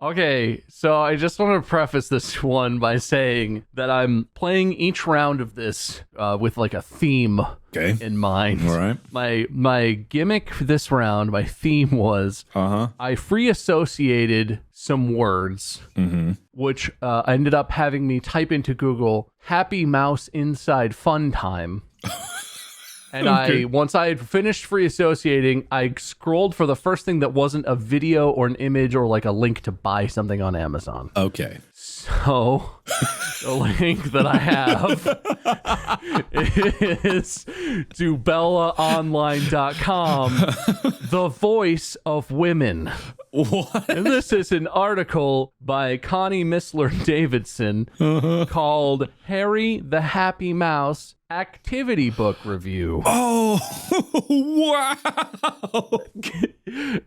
Okay, so I just want to preface this one by saying that I'm playing each round of this with like a theme in mind. All right. My gimmick for this round, my theme was I free associated some words, which ended up having me type into Google "Happy Mouse Inside Fun Time." And once I had finished free associating, I scrolled for the first thing that wasn't a video or an image or like a link to buy something on Amazon. Okay. So the link that I have is to bellaonline.com, the voice of women. What? And this is an article by Connie Missler-Davidson called Harry the Happy Mouse Activity Book Review. Oh, wow.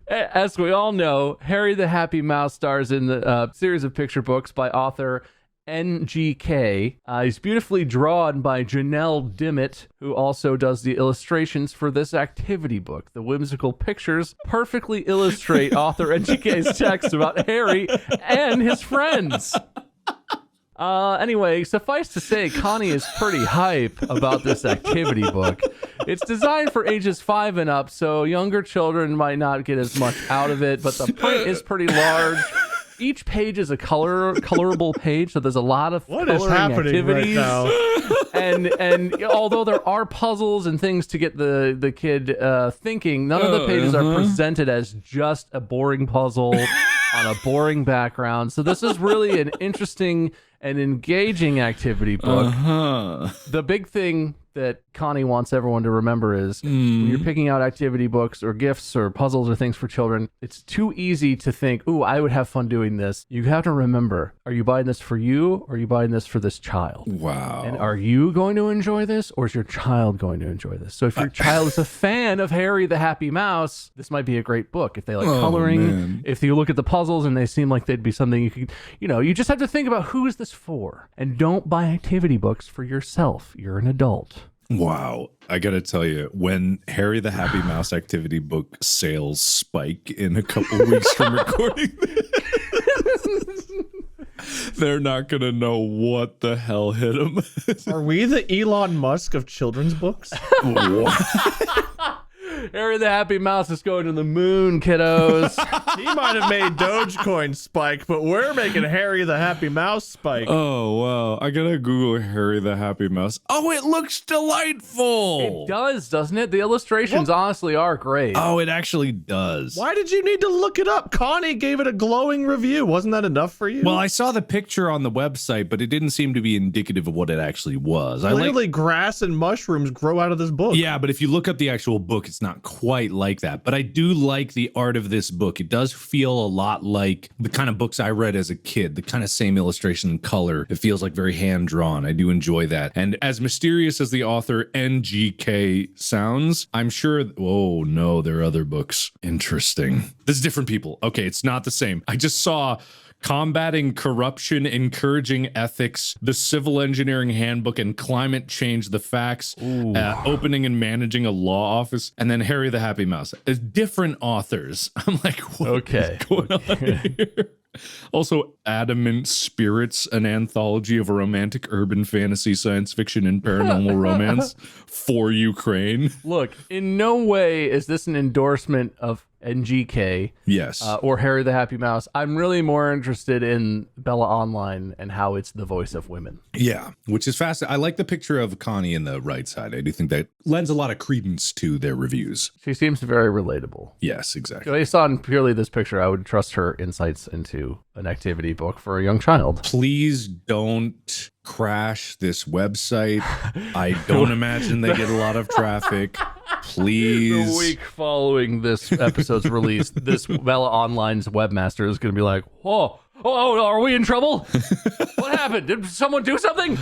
As we all know, Harry the Happy Mouse stars in the series of picture books by author NGK. He's beautifully drawn by Janelle Dimmitt, who also does the illustrations for this activity book. The whimsical pictures perfectly illustrate author NGK's text about Harry and his friends. Anyway, suffice to say, Connie is pretty hype about this activity book. It's designed for ages 5 and up, so younger children might not get as much out of it, but the print is pretty large. Each page is a colorable page, so there's a lot of coloring activities. Right now? and although there are puzzles and things to get the kid thinking, none of the pages are presented as just a boring puzzle on a boring background. So this is really an interesting and engaging activity book. The big thing that Connie wants everyone to remember is when you're picking out activity books or gifts or puzzles or things for children, it's too easy to think, ooh, I would have fun doing this. You have to remember, are you buying this for you or are you buying this for this child? Wow. And are you going to enjoy this or is your child going to enjoy this? So if your child is a fan of Harry the Happy Mouse, this might be a great book. If they like coloring, if you look at the puzzles and they seem like they'd be something you could, you just have to think about who is this for? And don't buy activity books for yourself. You're an adult. Wow. I got to tell you, when Harry the Happy Mouse activity book sales spike in a couple weeks from recording this, they're not going to know what the hell hit them. Are we the Elon Musk of children's books? What? Harry the Happy Mouse is going to the moon, kiddos. He might have made Dogecoin spike, but we're making Harry the Happy Mouse spike. Oh, wow. I got to Google Harry the Happy Mouse. Oh, it looks delightful. It does, doesn't it? The illustrations honestly are great. Oh, it actually does. Why did you need to look it up? Connie gave it a glowing review. Wasn't that enough for you? Well, I saw the picture on the website, but it didn't seem to be indicative of what it actually was. Clearly, grass and mushrooms grow out of this book. Yeah, but if you look up the actual book, it's not quite like that. But I do like the art of this book. It does feel a lot like the kind of books I read as a kid, the kind of same illustration and color. It feels like very hand-drawn. I do enjoy that. And as mysterious as the author NGK sounds, I'm sure, oh no, there are other books. Interesting. This is different people. Okay, it's not the same. I just saw Combating Corruption, Encouraging Ethics, The Civil Engineering Handbook, and Climate Change, The Facts, Opening and Managing a Law Office, and then Harry the Happy Mouse. It's different authors. I'm like, what is going on here? Also, Adamant Spirits, an anthology of romantic urban fantasy, science fiction, and paranormal romance for Ukraine. Look, in no way is this an endorsement of NGK, yes, or Harry the Happy Mouse. I'm really more interested in Bella Online and how it's the voice of women. Yeah, which is fascinating. I like the picture of Connie in the right side. I do think that lends a lot of credence to their reviews. She seems very relatable. Yes, exactly. Based on purely this picture, I would trust her insights into an activity book for a young child. Please don't crash this website. I don't imagine they get a lot of traffic. Please. The week following this episode's release, this Bella Online's webmaster is going to be like, whoa, oh, are we in trouble? What happened? Did someone do something?